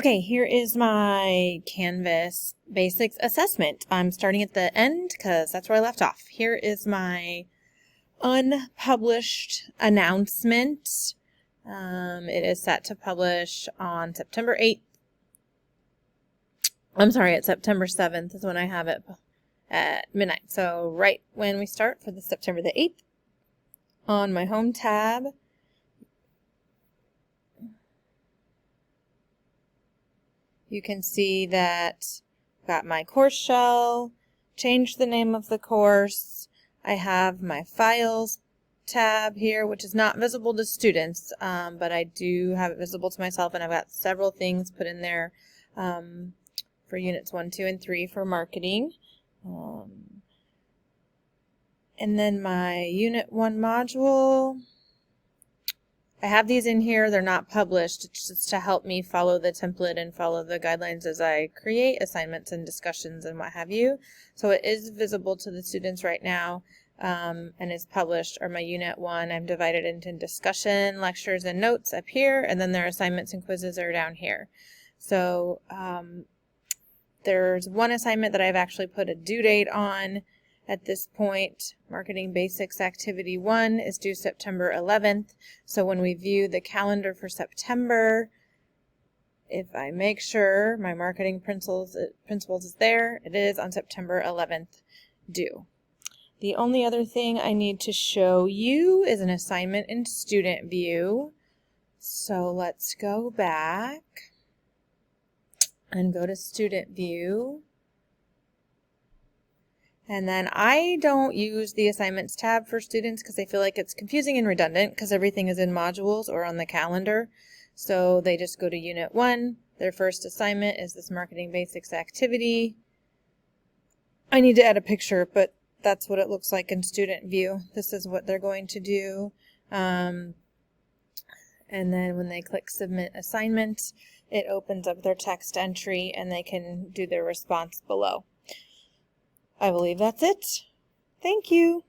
Okay, here is my Canvas Basics assessment. I'm starting at the end because that's where I left off. Here is my unpublished announcement. It is set to publish on September 8th. I'm sorry, it's September 7th is when I have it at midnight. So right when we start for the September the 8th, on my home tab, you can see that I've got my course shell, changed the name of the course. I have my files tab here, which is not visible to students, but I do have it visible to myself, and I've got several things put in there for units 1, 2, and 3 for marketing. And then my unit 1 module, I have these in here. They're not published. It's just to help me follow the template and follow the guidelines as I create assignments and discussions and what have you. So it is visible to the students right now and is published. Or my unit 1, I'm divided into discussion, lectures, and notes up here, and then their assignments and quizzes are down here. So there's one assignment that I've actually put a due date on. At this point, Marketing Basics Activity 1 is due September 11th. So when we view the calendar for September, if I make sure my Marketing Principles is there, it is on September 11th due. The only other thing I need to show you is an assignment in Student View. So let's go back and go to Student View. And then I don't use the assignments tab for students because I feel like it's confusing and redundant because everything is in modules or on the calendar. So they just go to Unit 1. Their first assignment is this Marketing Basics activity. I need to add a picture, but that's what it looks like in Student View. This is what they're going to do. And then when they click Submit Assignment, it opens up their text entry and they can do their response below. I believe that's it. Thank you.